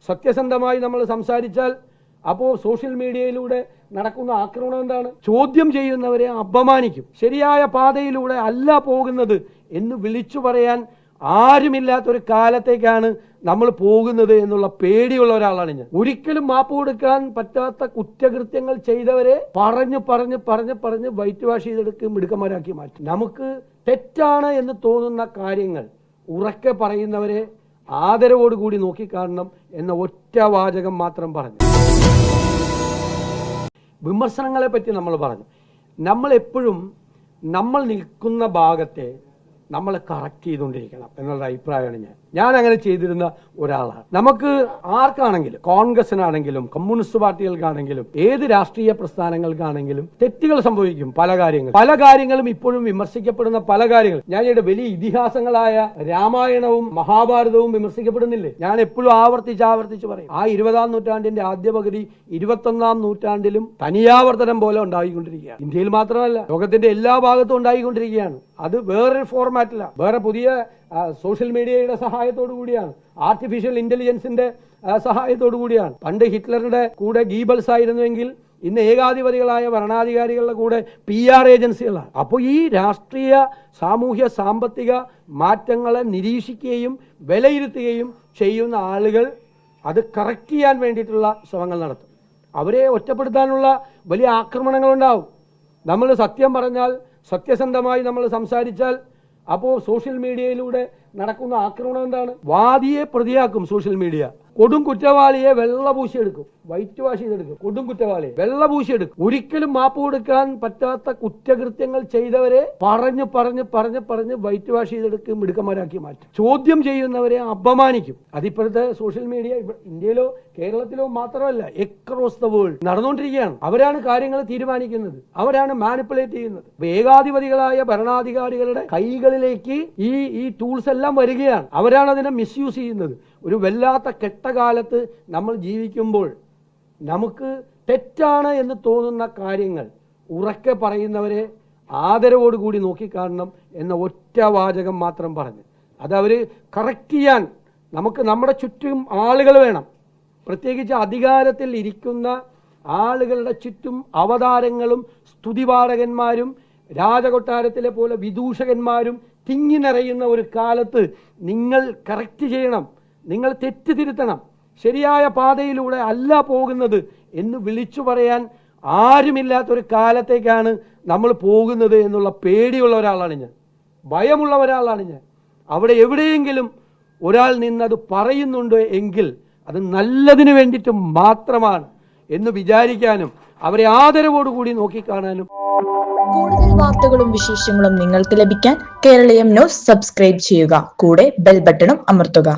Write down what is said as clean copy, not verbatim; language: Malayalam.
സത്യസന്ധമായി നമ്മൾ സംസാരിച്ചാൽ അപ്പോൾ സോഷ്യൽ മീഡിയയിലൂടെ നടക്കുന്ന ആക്രമണം എന്താണ്? ചോദ്യം ചെയ്യുന്നവരെ അപമാനിക്കും. ശരിയായ പാതയിലൂടെ അല്ല പോകുന്നത് എന്ന് വിളിച്ചു പറയാൻ ആരുമില്ലാത്തൊരു കാലത്തേക്കാണ് നമ്മൾ പോകുന്നത് എന്നുള്ള പേടിയുള്ള ഒരാളാണ് ഞാൻ. ഒരിക്കലും മാപ്പ് കൊടുക്കാൻ പറ്റാത്ത കുറ്റകൃത്യങ്ങൾ ചെയ്തവരെ പറഞ്ഞ് വൈറ്റ് വാഷ് ചെയ്തെടുക്കും, മിടുക്കന്മാരാക്കി മാറ്റും. നമുക്ക് തെറ്റാണ് എന്ന് തോന്നുന്ന കാര്യങ്ങൾ ഉറക്കെ പറയുന്നവരെ ആദരവോടുകൂടി നോക്കിക്കാണണം എന്ന ഒറ്റ വാചകം മാത്രം പറഞ്ഞു. വിമർശനങ്ങളെ പറ്റി നമ്മൾ പറഞ്ഞു. നമ്മൾ എപ്പോഴും നമ്മൾ നിൽക്കുന്ന ഭാഗത്തെ നമ്മൾ കറക്റ്റ് ചെയ്തുകൊണ്ടിരിക്കണം എന്നുള്ള അഭിപ്രായമാണ് ഞാൻ അങ്ങനെ ചെയ്തിരുന്ന ഒരാളാണ്. നമുക്ക് ആർക്കാണെങ്കിലും, കോൺഗ്രസിനാണെങ്കിലും കമ്മ്യൂണിസ്റ്റ് പാർട്ടികൾക്കാണെങ്കിലും ഏത് രാഷ്ട്രീയ പ്രസ്ഥാനങ്ങൾക്കാണെങ്കിലും തെറ്റുകൾ സംഭവിക്കും. പല കാര്യങ്ങളും ഇപ്പോഴും വിമർശിക്കപ്പെടുന്ന പല കാര്യങ്ങൾ. ഞാൻ ഇവിടെ വലിയ ഇതിഹാസങ്ങളായ രാമായണവും മഹാഭാരതവും വിമർശിക്കപ്പെടുന്നില്ലേ? ഞാൻ എപ്പോഴും ആവർത്തിച്ച് പറയും. ആ 20-ാം നൂറ്റാണ്ടിന്റെ ആദ്യ പകുതി 21-ാം നൂറ്റാണ്ടിലും തനിയാവർത്തനം പോലെ ഉണ്ടായിക്കൊണ്ടിരിക്കുകയാണ്. ഇന്ത്യയിൽ മാത്രമല്ല, ലോകത്തിന്റെ എല്ലാ ഭാഗത്തും ഉണ്ടായിക്കൊണ്ടിരിക്കുകയാണ്. അത് വേറൊരു ഫോർമാറ്റില്ല, വേറെ പുതിയ സോഷ്യൽ മീഡിയയുടെ സഹായത്തോടു കൂടിയാണ്, ആർട്ടിഫിഷ്യൽ ഇന്റലിജൻസിന്റെ സഹായത്തോടു കൂടിയാണ്. പണ്ട് ഹിറ്റ്ലറുടെ കൂടെ ഗീബൽസ് ആയിരുന്നുവെങ്കിൽ ഇന്ന് ഏകാധിപതികളായ ഭരണാധികാരികളുടെ കൂടെ PR ഏജൻസികളാണ്. അപ്പോൾ ഈ രാഷ്ട്രീയ, സാമൂഹ്യ, സാമ്പത്തിക മാറ്റങ്ങളെ നിരീക്ഷിക്കുകയും വിലയിരുത്തുകയും ചെയ്യുന്ന ആളുകൾ അത് കറക്റ്റ് ചെയ്യാൻ വേണ്ടിയിട്ടുള്ള ശ്രമങ്ങൾ നടത്തും. അവരെ ഒറ്റപ്പെടുത്താനുള്ള വലിയ ആക്രമണങ്ങളുണ്ടാവും. നമ്മൾ സത്യം പറഞ്ഞാൽ, സത്യസന്ധമായി നമ്മൾ സംസാരിച്ചാൽ അപ്പോൾ സോഷ്യൽ മീഡിയയിലൂടെ നടക്കുന്ന ആക്രമണം എന്താണ്? വാദിയെ പ്രതിയാക്കും സോഷ്യൽ മീഡിയ. കൊടും കുറ്റവാളിയെ വെള്ളപൂശിയെടുക്കും, വൈറ്റ് വാഷ് ചെയ്തെടുക്കും. കൊടും കുറ്റവാളിയെ വെള്ളപൂശിയെടുക്കും. ഒരിക്കലും മാപ്പ് കൊടുക്കാൻ പറ്റാത്ത കുറ്റകൃത്യങ്ങൾ ചെയ്തവരെ പറഞ്ഞ് വൈറ്റ് വാഷ് ചെയ്തെടുക്കും, മിടുക്കന്മാരാക്കി മാറ്റും. ചോദ്യം ചെയ്യുന്നവരെ അപമാനിക്കും. അതിപ്പോഴത്തെ സോഷ്യൽ മീഡിയ ഇന്ത്യയിലോ കേരളത്തിലോ മാത്രമല്ല, എക്രോസ് ദ വേൾഡ് നടന്നുകൊണ്ടിരിക്കുകയാണ്. അവരാണ് കാര്യങ്ങൾ തീരുമാനിക്കുന്നത്, അവരാണ് മാനിപ്പുലേറ്റ് ചെയ്യുന്നത്. ഏകാധിപതികളായ ഭരണാധികാരികളുടെ കൈകളിലേക്ക് ഈ ടൂൾസ് എല്ലാം വരികയാണ്. അവരാണ് അതിനെ മിസ്യൂസ് ചെയ്യുന്നത്. ഒരു വല്ലാത്ത കെട്ടകാലത്ത് നമ്മൾ ജീവിക്കുമ്പോൾ നമുക്ക് തെറ്റാണ് എന്ന് തോന്നുന്ന കാര്യങ്ങൾ ഉറക്കെ പറയുന്നവരെ ആദരവോടുകൂടി നോക്കിക്കാണണം എന്ന ഒറ്റ വാചകം മാത്രം പറഞ്ഞു. അത് അവർ കറക്റ്റ് ചെയ്യാൻ നമുക്ക് നമ്മുടെ ചുറ്റും ആളുകൾ വേണം. പ്രത്യേകിച്ച് അധികാരത്തിൽ ഇരിക്കുന്ന ആളുകളുടെ ചുറ്റും അവതാരങ്ങളും സ്തുതിപാഠകന്മാരും രാജകൊട്ടാരത്തിലെ പോലെ വിദൂഷകന്മാരും തിങ്ങി നിറയുന്ന ഒരു കാലത്ത് നിങ്ങൾ കറക്റ്റ് ചെയ്യണം, നിങ്ങൾ തെറ്റ് തിരുത്തണം. ശരിയായ പാതയിലൂടെ അല്ല പോകുന്നത് എന്ന് വിളിച്ചു പറയാൻ ആരുമില്ലാത്തൊരു കാലത്തേക്കാണ് നമ്മൾ പോകുന്നത് എന്നുള്ള പേടിയുള്ള ഒരാളാണ് ഞാൻ, ഭയമുള്ള ഒരാളാണ് ഞാൻ. അവിടെ എവിടെയെങ്കിലും ഒരാൾ നിന്നത് പറയുന്നുണ്ട് എങ്കിൽ അത് നല്ലതിന് വേണ്ടിയിട്ട് മാത്രമാണ് എന്ന് വിചാരിക്കാനും അവരെ ആദരവോടുകൂടി നോക്കിക്കാണാനും. കൂടുതൽ വാർത്തകളും വിശേഷങ്ങളും നിങ്ങൾക്ക് ലഭിക്കാൻ കേരളീയം ന്യൂസ് സബ്സ്ക്രൈബ് ചെയ്യുക. കൂടെ ബെൽ ബട്ടണും അമർത്തുക.